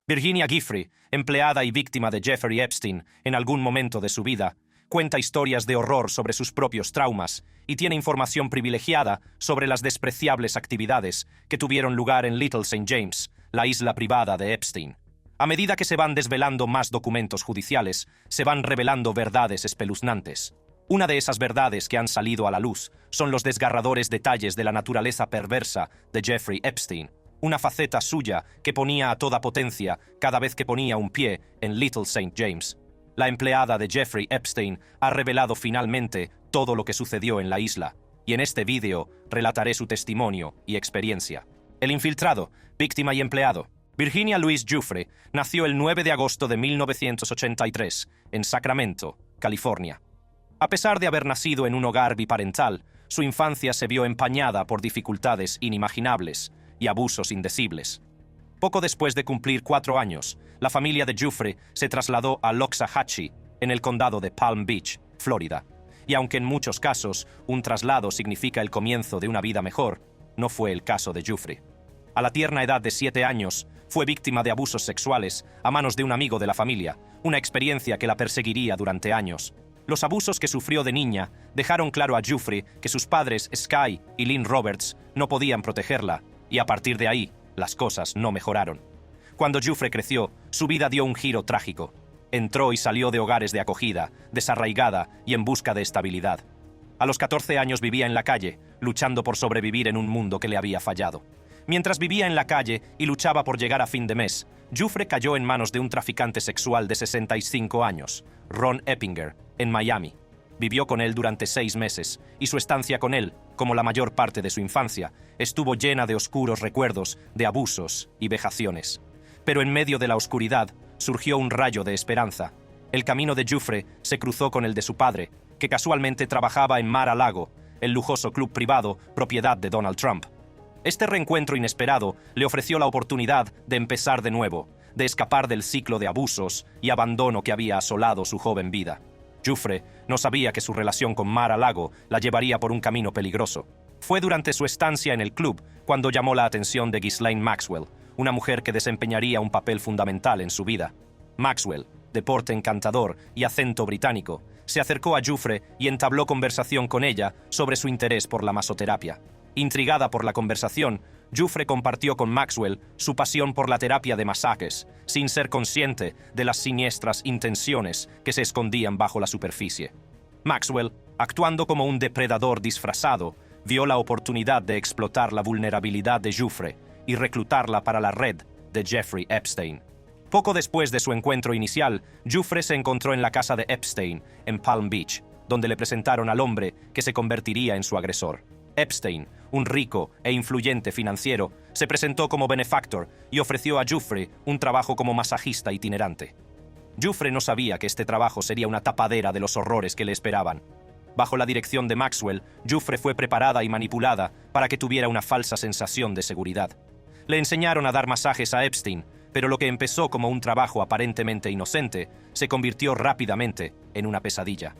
Virginia Giuffre, empleada y víctima de Jeffrey Epstein en algún momento de su vida, cuenta historias de horror sobre sus propios traumas y tiene información privilegiada sobre las despreciables actividades que tuvieron lugar en Little St. James, la isla privada de Epstein. A medida que se van desvelando más documentos judiciales, se van revelando verdades espeluznantes. Una de esas verdades que han salido a la luz son los desgarradores detalles de la naturaleza perversa de Jeffrey Epstein, una faceta suya que ponía a toda potencia cada vez que ponía un pie en Little St. James. La empleada de Jeffrey Epstein ha revelado finalmente todo lo que sucedió en la isla, y en este vídeo relataré su testimonio y experiencia. El infiltrado, víctima y empleado. Virginia Louise Giuffre nació el 9 de agosto de 1983 en Sacramento, California. A pesar de haber nacido en un hogar biparental, su infancia se vio empañada por dificultades inimaginables y abusos indecibles. Poco después de cumplir 4 años, la familia de Giuffre se trasladó a Loxahatchee, en el condado de Palm Beach, Florida. Y aunque en muchos casos un traslado significa el comienzo de una vida mejor, no fue el caso de Giuffre. A la tierna edad de 7 años, fue víctima de abusos sexuales a manos de un amigo de la familia, una experiencia que la perseguiría durante años. Los abusos que sufrió de niña dejaron claro a Giuffre que sus padres, Sky y Lynn Roberts, no podían protegerla, y a partir de ahí, las cosas no mejoraron. Cuando Giuffre creció, su vida dio un giro trágico. Entró y salió de hogares de acogida, desarraigada y en busca de estabilidad. A los 14 años vivía en la calle, luchando por sobrevivir en un mundo que le había fallado. Mientras vivía en la calle y luchaba por llegar a fin de mes, Giuffre cayó en manos de un traficante sexual de 65 años, Ron Eppinger, en Miami. Vivió con él durante 6 meses, y su estancia con él, como la mayor parte de su infancia, estuvo llena de oscuros recuerdos de abusos y vejaciones. Pero en medio de la oscuridad surgió un rayo de esperanza. El camino de Giuffre se cruzó con el de su padre, que casualmente trabajaba en Mar-a-Lago, el lujoso club privado propiedad de Donald Trump. Este reencuentro inesperado le ofreció la oportunidad de empezar de nuevo, de escapar del ciclo de abusos y abandono que había asolado su joven vida. Giuffre no sabía que su relación con Mar-a-Lago la llevaría por un camino peligroso. Fue durante su estancia en el club cuando llamó la atención de Ghislaine Maxwell, una mujer que desempeñaría un papel fundamental en su vida. Maxwell, de porte encantador y acento británico, se acercó a Giuffre y entabló conversación con ella sobre su interés por la masoterapia. Intrigada por la conversación, Giuffre compartió con Maxwell su pasión por la terapia de masajes, sin ser consciente de las siniestras intenciones que se escondían bajo la superficie. Maxwell, actuando como un depredador disfrazado, vio la oportunidad de explotar la vulnerabilidad de Giuffre y reclutarla para la red de Jeffrey Epstein. Poco después de su encuentro inicial, Giuffre se encontró en la casa de Epstein, en Palm Beach, donde le presentaron al hombre que se convertiría en su agresor. Epstein, un rico e influyente financiero, se presentó como benefactor y ofreció a Giuffre un trabajo como masajista itinerante. Giuffre no sabía que este trabajo sería una tapadera de los horrores que le esperaban. Bajo la dirección de Maxwell, Giuffre fue preparada y manipulada para que tuviera una falsa sensación de seguridad. Le enseñaron a dar masajes a Epstein, pero lo que empezó como un trabajo aparentemente inocente se convirtió rápidamente en una pesadilla.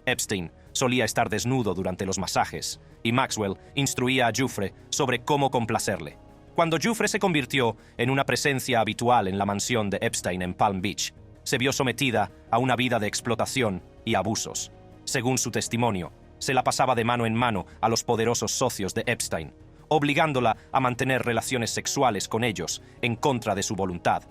Epstein solía estar desnudo durante los masajes, y Maxwell instruía a Giuffre sobre cómo complacerle. Cuando Giuffre se convirtió en una presencia habitual en la mansión de Epstein en Palm Beach, se vio sometida a una vida de explotación y abusos. Según su testimonio, se la pasaba de mano en mano a los poderosos socios de Epstein, obligándola a mantener relaciones sexuales con ellos en contra de su voluntad.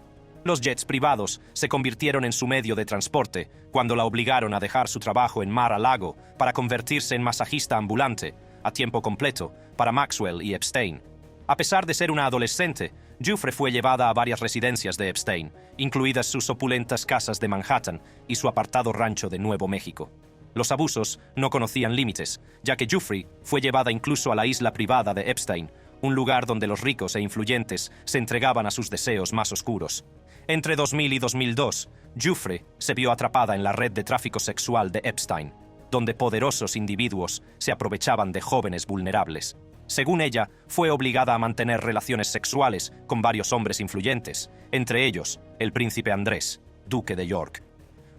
Los jets privados se convirtieron en su medio de transporte cuando la obligaron a dejar su trabajo en Mar-a-Lago para convertirse en masajista ambulante, a tiempo completo, para Maxwell y Epstein. A pesar de ser una adolescente, Giuffre fue llevada a varias residencias de Epstein, incluidas sus opulentas casas de Manhattan y su apartado rancho de Nuevo México. Los abusos no conocían límites, ya que Giuffre fue llevada incluso a la isla privada de Epstein, un lugar donde los ricos e influyentes se entregaban a sus deseos más oscuros. Entre 2000 y 2002, Giuffre se vio atrapada en la red de tráfico sexual de Epstein, donde poderosos individuos se aprovechaban de jóvenes vulnerables. Según ella, fue obligada a mantener relaciones sexuales con varios hombres influyentes, entre ellos el príncipe Andrés, duque de York.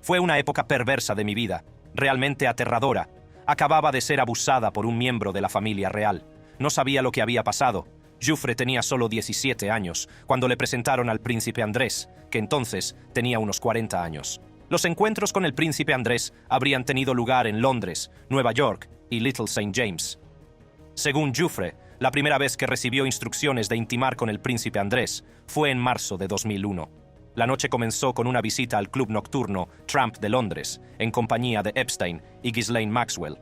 Fue una época perversa de mi vida, realmente aterradora. Acababa de ser abusada por un miembro de la familia real. No sabía lo que había pasado. Giuffre tenía solo 17 años cuando le presentaron al príncipe Andrés, que entonces tenía unos 40 años. Los encuentros con el príncipe Andrés habrían tenido lugar en Londres, Nueva York y Little St. James. Según Giuffre, la primera vez que recibió instrucciones de intimar con el príncipe Andrés fue en marzo de 2001. La noche comenzó con una visita al club nocturno Tramp de Londres, en compañía de Epstein y Ghislaine Maxwell.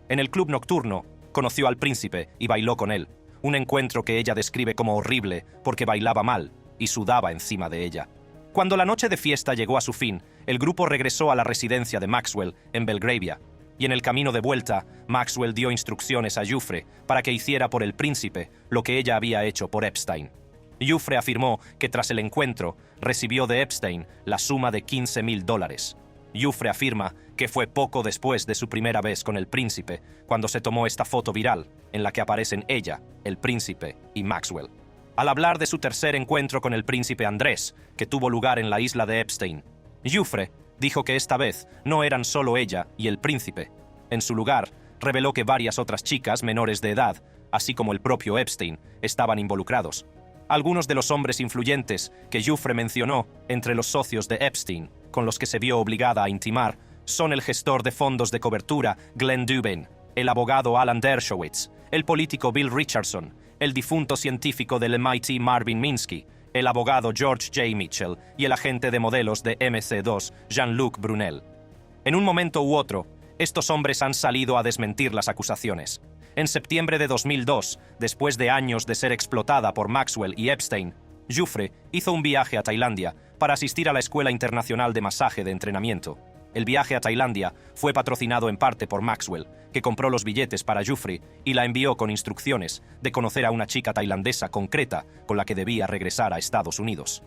En el club nocturno, conoció al príncipe y bailó con él, un encuentro que ella describe como horrible porque bailaba mal y sudaba encima de ella. Cuando la noche de fiesta llegó a su fin, el grupo regresó a la residencia de Maxwell en Belgravia, y en el camino de vuelta, Maxwell dio instrucciones a Giuffre para que hiciera por el príncipe lo que ella había hecho por Epstein. Giuffre afirmó que tras el encuentro recibió de Epstein la suma de $15,000. Giuffre afirma que fue poco después de su primera vez con el príncipe cuando se tomó esta foto viral en la que aparecen ella, el príncipe y Maxwell. Al hablar de su tercer encuentro con el príncipe Andrés, que tuvo lugar en la isla de Epstein, Giuffre dijo que esta vez no eran solo ella y el príncipe. En su lugar, reveló que varias otras chicas menores de edad, así como el propio Epstein, estaban involucrados. Algunos de los hombres influyentes que Giuffre mencionó entre los socios de Epstein, con los que se vio obligada a intimar, son el gestor de fondos de cobertura Glenn Dubin, el abogado Alan Dershowitz, el político Bill Richardson, el difunto científico del MIT Marvin Minsky, el abogado George J. Mitchell y el agente de modelos de MC2 Jean-Luc Brunel. En un momento u otro, estos hombres han salido a desmentir las acusaciones. En septiembre de 2002, después de años de ser explotada por Maxwell y Epstein, Giuffre hizo un viaje a Tailandia para asistir a la Escuela Internacional de Masaje de Entrenamiento. El viaje a Tailandia fue patrocinado en parte por Maxwell, que compró los billetes para Giuffre y la envió con instrucciones de conocer a una chica tailandesa concreta con la que debía regresar a Estados Unidos.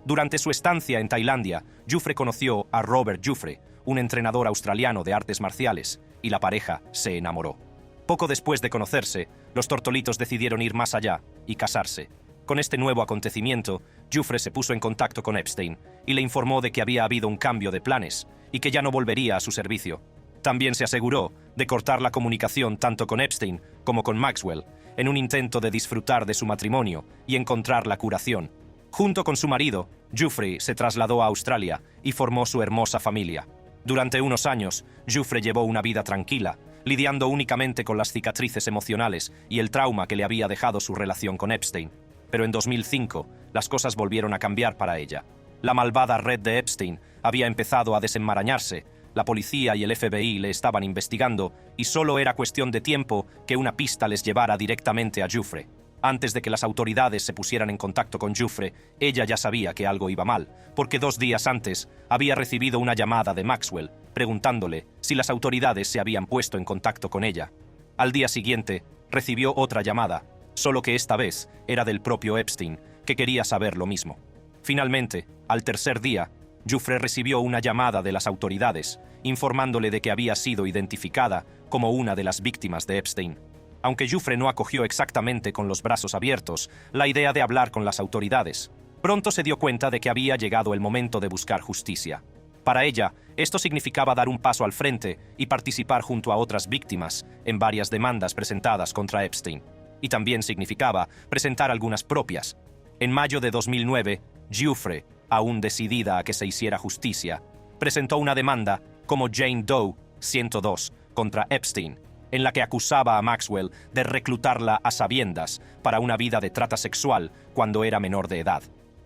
Durante su estancia en Tailandia, Giuffre conoció a Robert Giuffre, un entrenador australiano de artes marciales, y la pareja se enamoró. Poco después de conocerse, los tortolitos decidieron ir más allá y casarse. Con este nuevo acontecimiento, Giuffre se puso en contacto con Epstein y le informó de que había habido un cambio de planes y que ya no volvería a su servicio. También se aseguró de cortar la comunicación tanto con Epstein como con Maxwell, en un intento de disfrutar de su matrimonio y encontrar la curación. Junto con su marido, Giuffre se trasladó a Australia y formó su hermosa familia. Durante unos años, Giuffre llevó una vida tranquila, lidiando únicamente con las cicatrices emocionales y el trauma que le había dejado su relación con Epstein. Pero en 2005, las cosas volvieron a cambiar para ella. La malvada red de Epstein había empezado a desenmarañarse, la policía y el FBI le estaban investigando y solo era cuestión de tiempo que una pista les llevara directamente a Giuffre. Antes de que las autoridades se pusieran en contacto con Giuffre, ella ya sabía que algo iba mal, porque 2 días antes había recibido una llamada de Maxwell, preguntándole si las autoridades se habían puesto en contacto con ella. Al día siguiente, recibió otra llamada, solo que esta vez era del propio Epstein, que quería saber lo mismo. Finalmente, al tercer día, Giuffre recibió una llamada de las autoridades, informándole de que había sido identificada como una de las víctimas de Epstein. Aunque Giuffre no acogió exactamente con los brazos abiertos la idea de hablar con las autoridades, pronto se dio cuenta de que había llegado el momento de buscar justicia. Para ella, esto significaba dar un paso al frente y participar junto a otras víctimas en varias demandas presentadas contra Epstein. Y también significaba presentar algunas propias. En mayo de 2009, Giuffre, aún decidida a que se hiciera justicia, presentó una demanda como Jane Doe 102 contra Epstein, en la que acusaba a Maxwell de reclutarla a sabiendas para una vida de trata sexual cuando era menor de edad.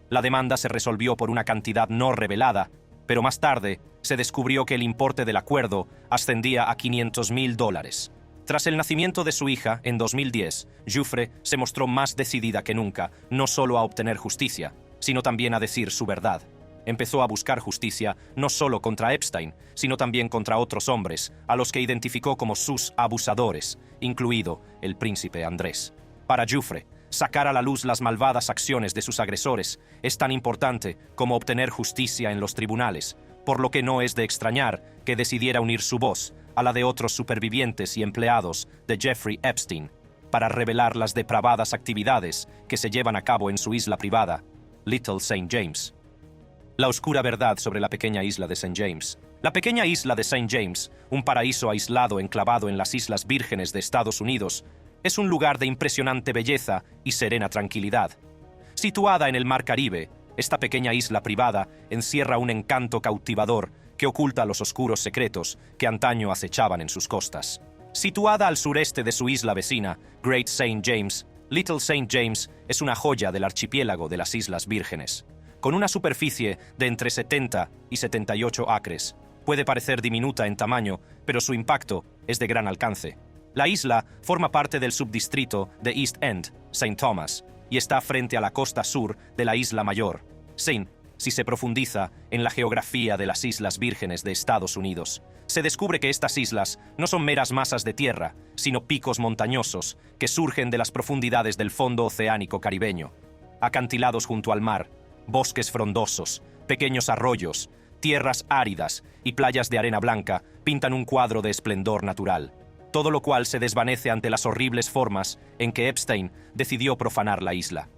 La demanda se resolvió por una cantidad no revelada, pero más tarde se descubrió que el importe del acuerdo ascendía a $500,000. Tras el nacimiento de su hija en 2010, Giuffre se mostró más decidida que nunca, no solo a obtener justicia, sino también a decir su verdad. Empezó a buscar justicia no solo contra Epstein, sino también contra otros hombres, a los que identificó como sus abusadores, incluido el príncipe Andrés. Para Giuffre, sacar a la luz las malvadas acciones de sus agresores es tan importante como obtener justicia en los tribunales, por lo que no es de extrañar que decidiera unir su voz a la de otros supervivientes y empleados de Jeffrey Epstein, para revelar las depravadas actividades que se llevan a cabo en su isla privada, Little St. James. La oscura verdad sobre la pequeña isla de St. James. La pequeña isla de St. James, un paraíso aislado enclavado en las Islas Vírgenes de Estados Unidos, Es un lugar de impresionante belleza y serena tranquilidad. Situada en el Mar Caribe, esta pequeña isla privada encierra un encanto cautivador que oculta los oscuros secretos que antaño acechaban en sus costas. Situada al sureste de su isla vecina, Great St. James, Little St. James es una joya del archipiélago de las Islas Vírgenes. Con una superficie de entre 70 y 78 acres, puede parecer diminuta en tamaño, pero su impacto es de gran alcance. La isla forma parte del subdistrito de East End, St. Thomas, y está frente a la costa sur de la Isla Mayor, St. Si se profundiza en la geografía de las Islas Vírgenes de Estados Unidos, se descubre que estas islas no son meras masas de tierra, sino picos montañosos que surgen de las profundidades del fondo oceánico caribeño. Acantilados junto al mar, bosques frondosos, pequeños arroyos, tierras áridas y playas de arena blanca pintan un cuadro de esplendor natural, todo lo cual se desvanece ante las horribles formas en que Epstein decidió profanar la isla.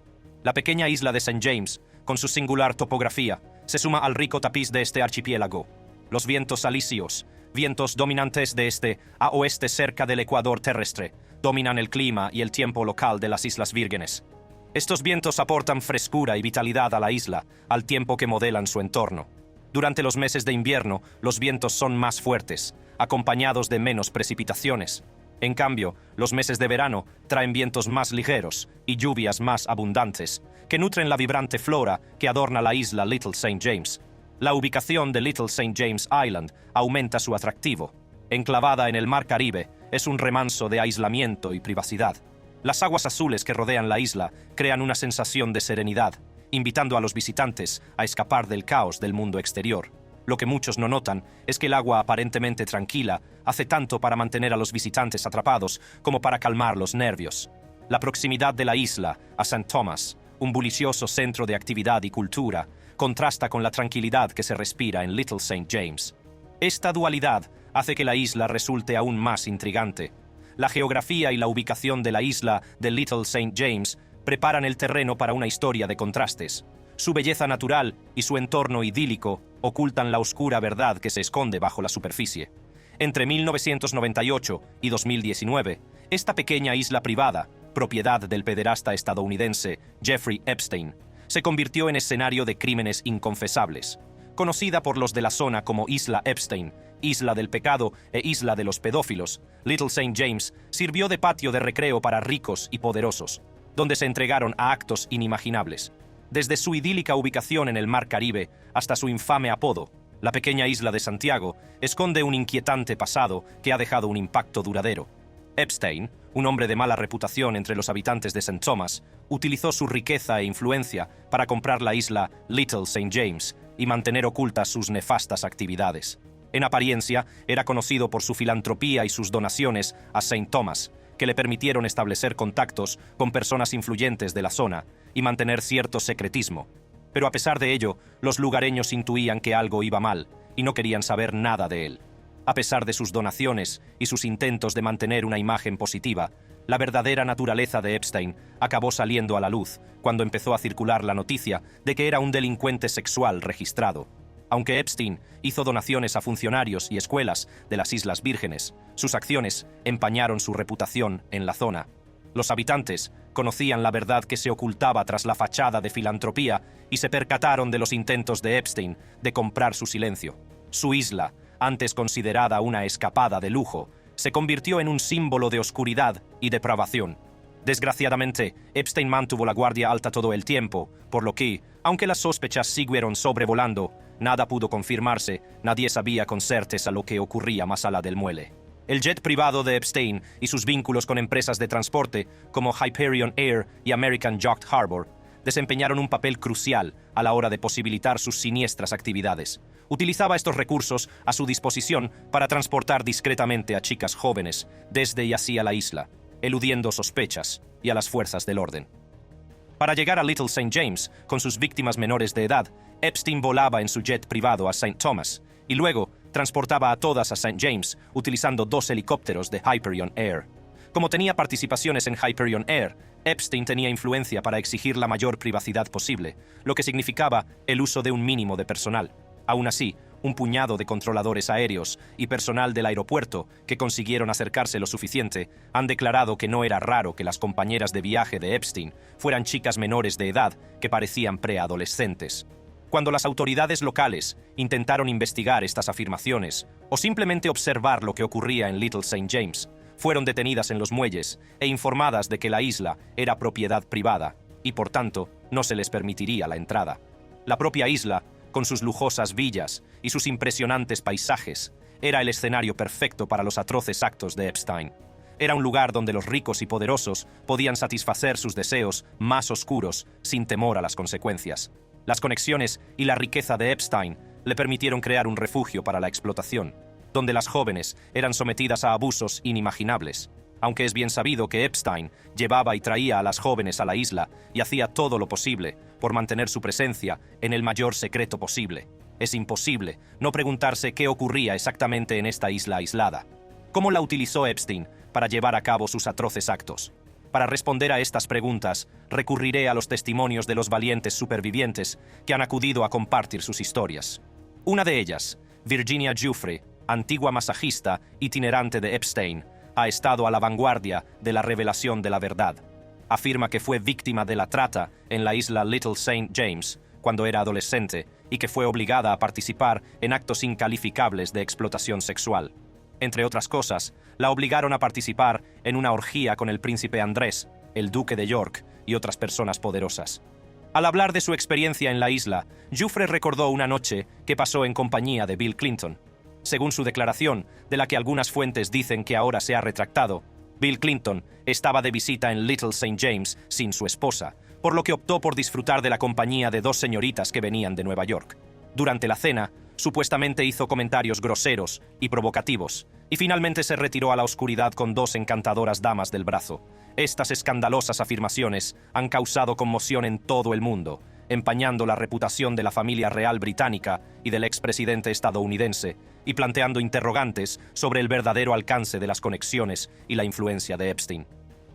La pequeña isla de St. James, con su singular topografía, se suma al rico tapiz de este archipiélago. Los vientos alisios, vientos dominantes de este a oeste cerca del ecuador terrestre, dominan el clima y el tiempo local de las Islas Vírgenes. Estos vientos aportan frescura y vitalidad a la isla, al tiempo que modelan su entorno. Durante los meses de invierno, los vientos son más fuertes, acompañados de menos precipitaciones. En cambio, los meses de verano traen vientos más ligeros y lluvias más abundantes, que nutren la vibrante flora que adorna la isla Little St. James. La ubicación de Little St. James Island aumenta su atractivo. Enclavada en el Mar Caribe, es un remanso de aislamiento y privacidad. Las aguas azules que rodean la isla crean una sensación de serenidad, invitando a los visitantes a escapar del caos del mundo exterior. Lo que muchos no notan es que el agua aparentemente tranquila hace tanto para mantener a los visitantes atrapados como para calmar los nervios. La proximidad de la isla a St. Thomas, un bullicioso centro de actividad y cultura, contrasta con la tranquilidad que se respira en Little St. James. Esta dualidad hace que la isla resulte aún más intrigante. La geografía y la ubicación de la isla de Little St. James preparan el terreno para una historia de contrastes. Su belleza natural y su entorno idílico ocultan la oscura verdad que se esconde bajo la superficie. Entre 1998 y 2019, esta pequeña isla privada, propiedad del pederasta estadounidense Jeffrey Epstein, se convirtió en escenario de crímenes inconfesables. Conocida por los de la zona como Isla Epstein, Isla del Pecado e Isla de los Pedófilos, Little St. James sirvió de patio de recreo para ricos y poderosos, donde se entregaron a actos inimaginables. Desde su idílica ubicación en el Mar Caribe hasta su infame apodo, la pequeña isla de Santiago esconde un inquietante pasado que ha dejado un impacto duradero. Epstein, un hombre de mala reputación entre los habitantes de St. Thomas, utilizó su riqueza e influencia para comprar la isla Little St. James y mantener ocultas sus nefastas actividades. En apariencia, era conocido por su filantropía y sus donaciones a St. Thomas, que le permitieron establecer contactos con personas influyentes de la zona y mantener cierto secretismo. Pero a pesar de ello, los lugareños intuían que algo iba mal y no querían saber nada de él. A pesar de sus donaciones y sus intentos de mantener una imagen positiva, la verdadera naturaleza de Epstein acabó saliendo a la luz cuando empezó a circular la noticia de que era un delincuente sexual registrado. Aunque Epstein hizo donaciones a funcionarios y escuelas de las Islas Vírgenes, sus acciones empañaron su reputación en la zona. Los habitantes conocían la verdad que se ocultaba tras la fachada de filantropía y se percataron de los intentos de Epstein de comprar su silencio. Su isla, antes considerada una escapada de lujo, se convirtió en un símbolo de oscuridad y depravación. Desgraciadamente, Epstein mantuvo la guardia alta todo el tiempo, por lo que, aunque las sospechas siguieron sobrevolando, nada pudo confirmarse, nadie sabía con certeza lo que ocurría más allá del muelle. El jet privado de Epstein y sus vínculos con empresas de transporte como Hyperion Air y American Yacht Harbor desempeñaron un papel crucial a la hora de posibilitar sus siniestras actividades. Utilizaba estos recursos a su disposición para transportar discretamente a chicas jóvenes desde y hacia la isla, eludiendo sospechas y a las fuerzas del orden. Para llegar a Little St. James con sus víctimas menores de edad, Epstein volaba en su jet privado a St. Thomas y luego transportaba a todas a St. James utilizando 2 helicópteros de Hyperion Air. Como tenía participaciones en Hyperion Air, Epstein tenía influencia para exigir la mayor privacidad posible, lo que significaba el uso de un mínimo de personal. Aún así, un puñado de controladores aéreos y personal del aeropuerto que consiguieron acercarse lo suficiente han declarado que no era raro que las compañeras de viaje de Epstein fueran chicas menores de edad que parecían preadolescentes. Cuando las autoridades locales intentaron investigar estas afirmaciones o simplemente observar lo que ocurría en Little St. James, fueron detenidas en los muelles e informadas de que la isla era propiedad privada y, por tanto, no se les permitiría la entrada. La propia isla, con sus lujosas villas y sus impresionantes paisajes, era el escenario perfecto para los atroces actos de Epstein. Era un lugar donde los ricos y poderosos podían satisfacer sus deseos más oscuros sin temor a las consecuencias. Las conexiones y la riqueza de Epstein le permitieron crear un refugio para la explotación, donde las jóvenes eran sometidas a abusos inimaginables. Aunque es bien sabido que Epstein llevaba y traía a las jóvenes a la isla y hacía todo lo posible por mantener su presencia en el mayor secreto posible, es imposible no preguntarse qué ocurría exactamente en esta isla aislada. ¿Cómo la utilizó Epstein para llevar a cabo sus atroces actos? Para responder a estas preguntas, recurriré a los testimonios de los valientes supervivientes que han acudido a compartir sus historias. Una de ellas, Virginia Giuffre, antigua masajista itinerante de Epstein, ha estado a la vanguardia de la revelación de la verdad. Afirma que fue víctima de la trata en la isla Little St. James cuando era adolescente y que fue obligada a participar en actos incalificables de explotación sexual. Entre otras cosas, la obligaron a participar en una orgía con el príncipe Andrés, el duque de York y otras personas poderosas. Al hablar de su experiencia en la isla, Giuffre recordó una noche que pasó en compañía de Bill Clinton. Según su declaración, de la que algunas fuentes dicen que ahora se ha retractado, Bill Clinton estaba de visita en Little St. James sin su esposa, por lo que optó por disfrutar de la compañía de dos señoritas que venían de Nueva York. Durante la cena, supuestamente hizo comentarios groseros y provocativos, y finalmente se retiró a la oscuridad con dos encantadoras damas del brazo. Estas escandalosas afirmaciones han causado conmoción en todo el mundo, empañando la reputación de la familia real británica y del expresidente estadounidense, y planteando interrogantes sobre el verdadero alcance de las conexiones y la influencia de Epstein.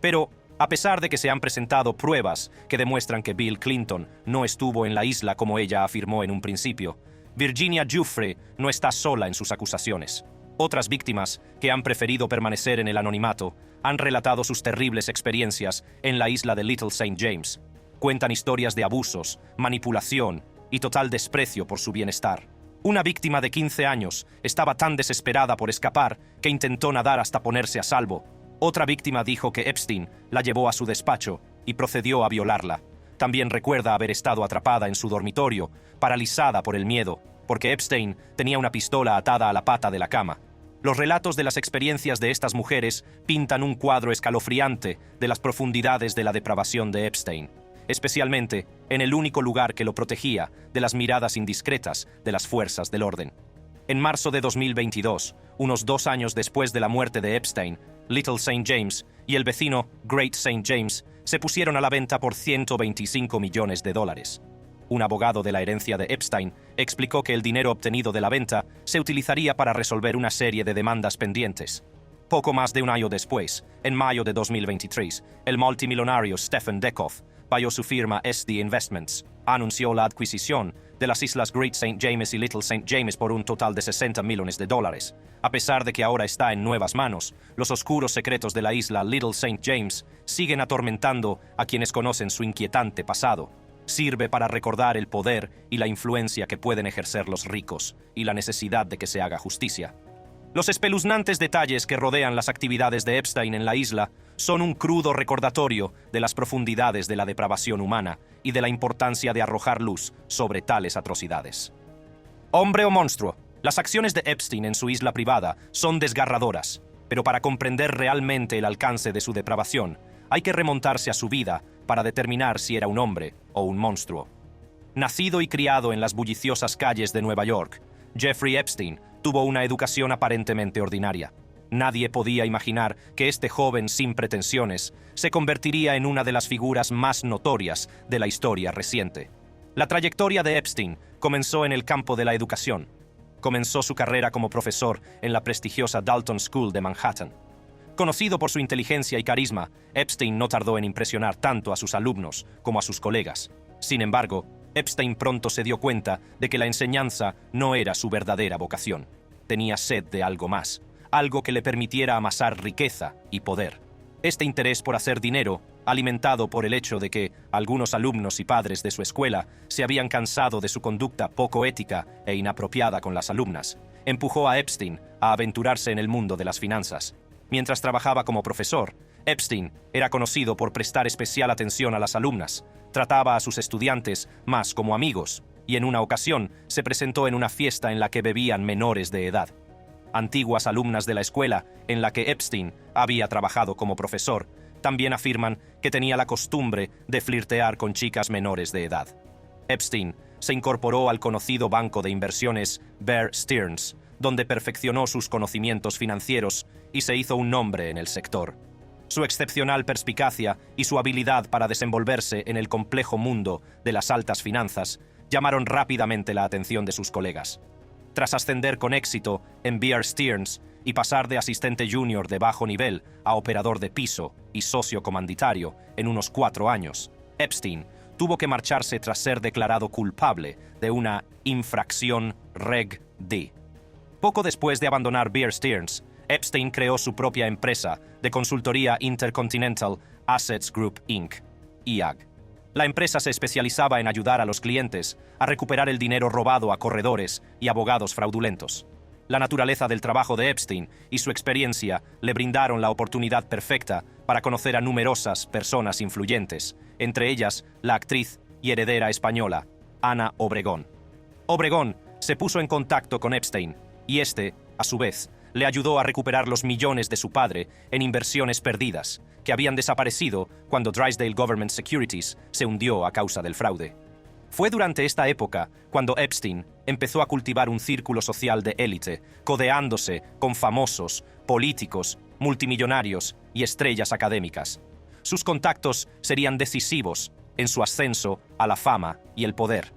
Pero, a pesar de que se han presentado pruebas que demuestran que Bill Clinton no estuvo en la isla como ella afirmó en un principio, Virginia Giuffre no está sola en sus acusaciones. Otras víctimas, que han preferido permanecer en el anonimato, han relatado sus terribles experiencias en la isla de Little St. James. Cuentan historias de abusos, manipulación y total desprecio por su bienestar. Una víctima de 15 años estaba tan desesperada por escapar que intentó nadar hasta ponerse a salvo. Otra víctima dijo que Epstein la llevó a su despacho y procedió a violarla. También recuerda haber estado atrapada en su dormitorio, paralizada por el miedo, porque Epstein tenía una pistola atada a la pata de la cama. Los relatos de las experiencias de estas mujeres pintan un cuadro escalofriante de las profundidades de la depravación de Epstein, especialmente en el único lugar que lo protegía de las miradas indiscretas de las fuerzas del orden. En marzo de 2022, unos 2 años después de la muerte de Epstein, Little St. James y el vecino Great St. James se pusieron a la venta por $125 millones. Un abogado de la herencia de Epstein explicó que el dinero obtenido de la venta se utilizaría para resolver una serie de demandas pendientes. Poco más de un año después, en mayo de 2023, el multimillonario Stephen Dekoff, bajo su firma SD Investments, anunció la adquisición de las islas Great St. James y Little St. James por un total de $60 millones. A pesar de que ahora está en nuevas manos, los oscuros secretos de la isla Little St. James siguen atormentando a quienes conocen su inquietante pasado. Sirve para recordar el poder y la influencia que pueden ejercer los ricos y la necesidad de que se haga justicia. Los espeluznantes detalles que rodean las actividades de Epstein en la isla son un crudo recordatorio de las profundidades de la depravación humana y de la importancia de arrojar luz sobre tales atrocidades. Hombre o monstruo, las acciones de Epstein en su isla privada son desgarradoras, pero para comprender realmente el alcance de su depravación, hay que remontarse a su vida para determinar si era un hombre o un monstruo. Nacido y criado en las bulliciosas calles de Nueva York, Jeffrey Epstein tuvo una educación aparentemente ordinaria. Nadie podía imaginar que este joven sin pretensiones se convertiría en una de las figuras más notorias de la historia reciente. La trayectoria de Epstein comenzó en el campo de la educación. Comenzó su carrera como profesor en la prestigiosa Dalton School de Manhattan. Conocido por su inteligencia y carisma, Epstein no tardó en impresionar tanto a sus alumnos como a sus colegas. Sin embargo, Epstein pronto se dio cuenta de que la enseñanza no era su verdadera vocación. Tenía sed de algo más, algo que le permitiera amasar riqueza y poder. Este interés por hacer dinero, alimentado por el hecho de que algunos alumnos y padres de su escuela se habían cansado de su conducta poco ética e inapropiada con las alumnas, empujó a Epstein a aventurarse en el mundo de las finanzas. Mientras trabajaba como profesor, Epstein era conocido por prestar especial atención a las alumnas, trataba a sus estudiantes más como amigos, y en una ocasión se presentó en una fiesta en la que bebían menores de edad. Antiguas alumnas de la escuela en la que Epstein había trabajado como profesor también afirman que tenía la costumbre de flirtear con chicas menores de edad. Epstein se incorporó al conocido banco de inversiones Bear Stearns, donde perfeccionó sus conocimientos financieros y se hizo un nombre en el sector. Su excepcional perspicacia y su habilidad para desenvolverse en el complejo mundo de las altas finanzas llamaron rápidamente la atención de sus colegas. Tras ascender con éxito en Bear Stearns y pasar de asistente junior de bajo nivel a operador de piso y socio comanditario en unos 4 años, Epstein tuvo que marcharse tras ser declarado culpable de una infracción Reg D. Poco después de abandonar Bear Stearns, Epstein creó su propia empresa de consultoría Intercontinental Assets Group Inc., IAG. La empresa se especializaba en ayudar a los clientes a recuperar el dinero robado a corredores y abogados fraudulentos. La naturaleza del trabajo de Epstein y su experiencia le brindaron la oportunidad perfecta para conocer a numerosas personas influyentes, entre ellas la actriz y heredera española, Ana Obregón. Obregón se puso en contacto con Epstein y este, a su vez, le ayudó a recuperar los millones de su padre en inversiones perdidas, que habían desaparecido cuando Drysdale Government Securities se hundió a causa del fraude. Fue durante esta época cuando Epstein empezó a cultivar un círculo social de élite, codeándose con famosos, políticos, multimillonarios y estrellas académicas. Sus contactos serían decisivos en su ascenso a la fama y el poder.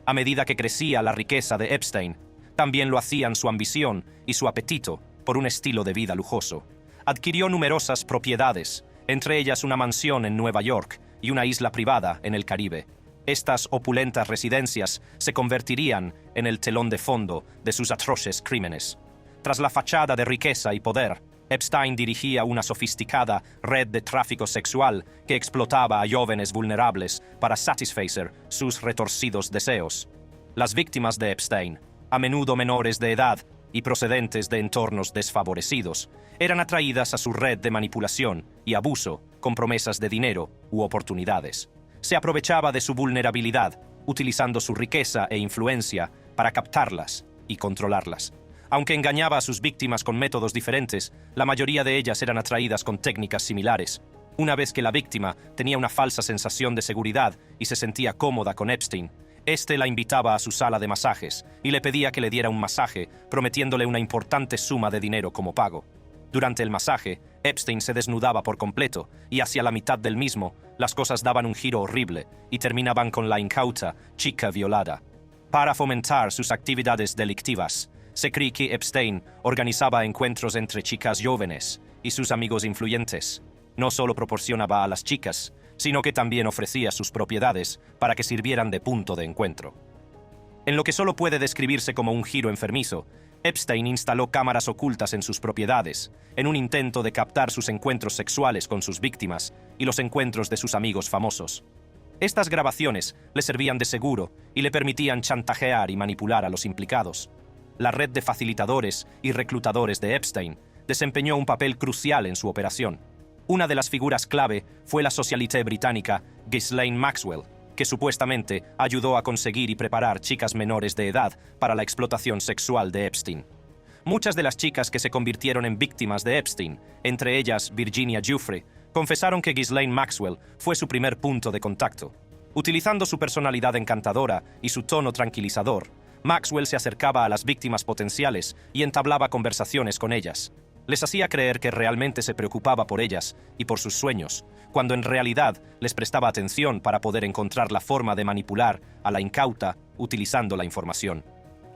A medida que crecía la riqueza de Epstein, también lo hacían su ambición y su apetito por un estilo de vida lujoso. Adquirió numerosas propiedades, entre ellas una mansión en Nueva York y una isla privada en el Caribe. Estas opulentas residencias se convertirían en el telón de fondo de sus atroces crímenes. Tras la fachada de riqueza y poder, Epstein dirigía una sofisticada red de tráfico sexual que explotaba a jóvenes vulnerables para satisfacer sus retorcidos deseos. Las víctimas de Epstein, a menudo menores de edad y procedentes de entornos desfavorecidos, eran atraídas a su red de manipulación y abuso con promesas de dinero u oportunidades. Se aprovechaba de su vulnerabilidad, utilizando su riqueza e influencia para captarlas y controlarlas. Aunque engañaba a sus víctimas con métodos diferentes, la mayoría de ellas eran atraídas con técnicas similares. Una vez que la víctima tenía una falsa sensación de seguridad y se sentía cómoda con Epstein, este la invitaba a su sala de masajes y le pedía que le diera un masaje, prometiéndole una importante suma de dinero como pago. Durante el masaje, Epstein se desnudaba por completo y hacia la mitad del mismo, las cosas daban un giro horrible y terminaban con la incauta chica violada. Para fomentar sus actividades delictivas, se cree que Epstein organizaba encuentros entre chicas jóvenes y sus amigos influyentes. No solo proporcionaba a las chicas, sino que también ofrecía sus propiedades para que sirvieran de punto de encuentro. En lo que solo puede describirse como un giro enfermizo, Epstein instaló cámaras ocultas en sus propiedades, en un intento de captar sus encuentros sexuales con sus víctimas y los encuentros de sus amigos famosos. Estas grabaciones le servían de seguro y le permitían chantajear y manipular a los implicados. La red de facilitadores y reclutadores de Epstein desempeñó un papel crucial en su operación. Una de las figuras clave fue la socialité británica Ghislaine Maxwell, que supuestamente ayudó a conseguir y preparar chicas menores de edad para la explotación sexual de Epstein. Muchas de las chicas que se convirtieron en víctimas de Epstein, entre ellas Virginia Giuffre, confesaron que Ghislaine Maxwell fue su primer punto de contacto. Utilizando su personalidad encantadora y su tono tranquilizador, Maxwell se acercaba a las víctimas potenciales y entablaba conversaciones con ellas. Les hacía creer que realmente se preocupaba por ellas y por sus sueños, cuando en realidad les prestaba atención para poder encontrar la forma de manipular a la incauta utilizando la información.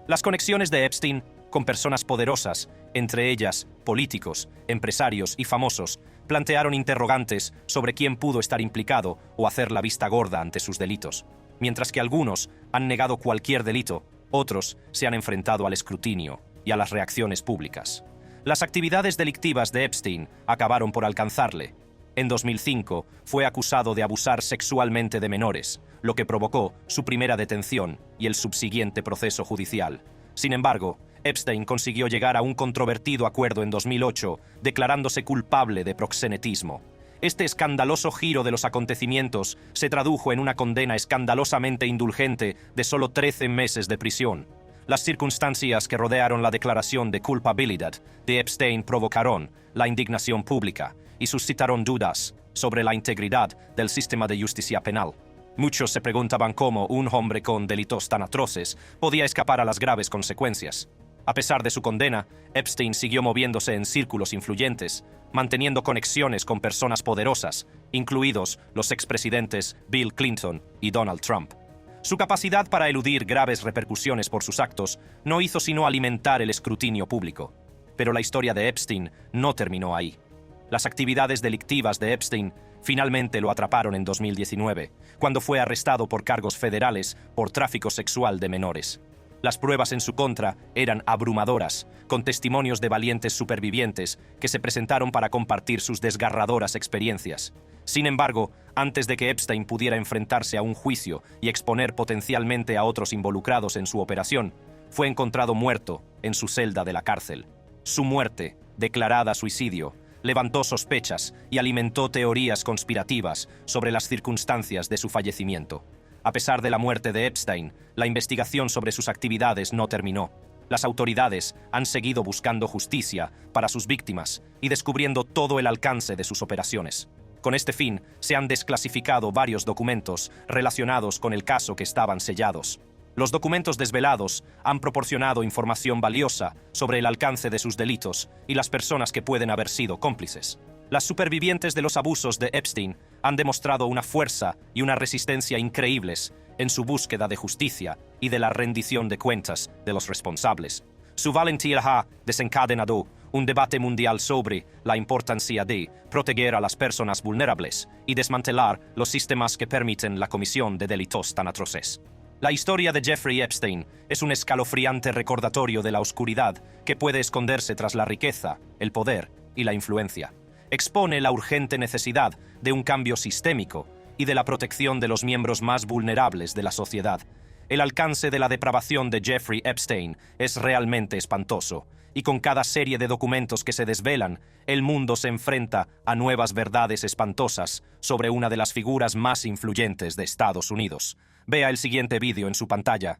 Las conexiones de Epstein con personas poderosas, entre ellas políticos, empresarios y famosos, plantearon interrogantes sobre quién pudo estar implicado o hacer la vista gorda ante sus delitos. Mientras que algunos han negado cualquier delito, otros se han enfrentado al escrutinio y a las reacciones públicas. Las actividades delictivas de Epstein acabaron por alcanzarle. En 2005 fue acusado de abusar sexualmente de menores, lo que provocó su primera detención y el subsiguiente proceso judicial. Sin embargo, Epstein consiguió llegar a un controvertido acuerdo en 2008, declarándose culpable de proxenetismo. Este escandaloso giro de los acontecimientos se tradujo en una condena escandalosamente indulgente de solo 13 meses de prisión. Las circunstancias que rodearon la declaración de culpabilidad de Epstein provocaron la indignación pública y suscitaron dudas sobre la integridad del sistema de justicia penal. Muchos se preguntaban cómo un hombre con delitos tan atroces podía escapar a las graves consecuencias. A pesar de su condena, Epstein siguió moviéndose en círculos influyentes, manteniendo conexiones con personas poderosas, incluidos los expresidentes Bill Clinton y Donald Trump. Su capacidad para eludir graves repercusiones por sus actos no hizo sino alimentar el escrutinio público. Pero la historia de Epstein no terminó ahí. Las actividades delictivas de Epstein finalmente lo atraparon en 2019, cuando fue arrestado por cargos federales por tráfico sexual de menores. Las pruebas en su contra eran abrumadoras, con testimonios de valientes supervivientes que se presentaron para compartir sus desgarradoras experiencias. Sin embargo, antes de que Epstein pudiera enfrentarse a un juicio y exponer potencialmente a otros involucrados en su operación, fue encontrado muerto en su celda de la cárcel. Su muerte, declarada suicidio, levantó sospechas y alimentó teorías conspirativas sobre las circunstancias de su fallecimiento. A pesar de la muerte de Epstein, la investigación sobre sus actividades no terminó. Las autoridades han seguido buscando justicia para sus víctimas y descubriendo todo el alcance de sus operaciones. Con este fin, se han desclasificado varios documentos relacionados con el caso que estaban sellados. Los documentos desvelados han proporcionado información valiosa sobre el alcance de sus delitos y las personas que pueden haber sido cómplices. Las supervivientes de los abusos de Epstein han demostrado una fuerza y una resistencia increíbles en su búsqueda de justicia y de la rendición de cuentas de los responsables. Su valentía ha desencadenado un debate mundial sobre la importancia de proteger a las personas vulnerables y desmantelar los sistemas que permiten la comisión de delitos tan atroces. La historia de Jeffrey Epstein es un escalofriante recordatorio de la oscuridad que puede esconderse tras la riqueza, el poder y la influencia. Expone la urgente necesidad de un cambio sistémico y de la protección de los miembros más vulnerables de la sociedad. El alcance de la depravación de Jeffrey Epstein es realmente espantoso, y con cada serie de documentos que se desvelan, el mundo se enfrenta a nuevas verdades espantosas sobre una de las figuras más influyentes de Estados Unidos. Vea el siguiente vídeo en su pantalla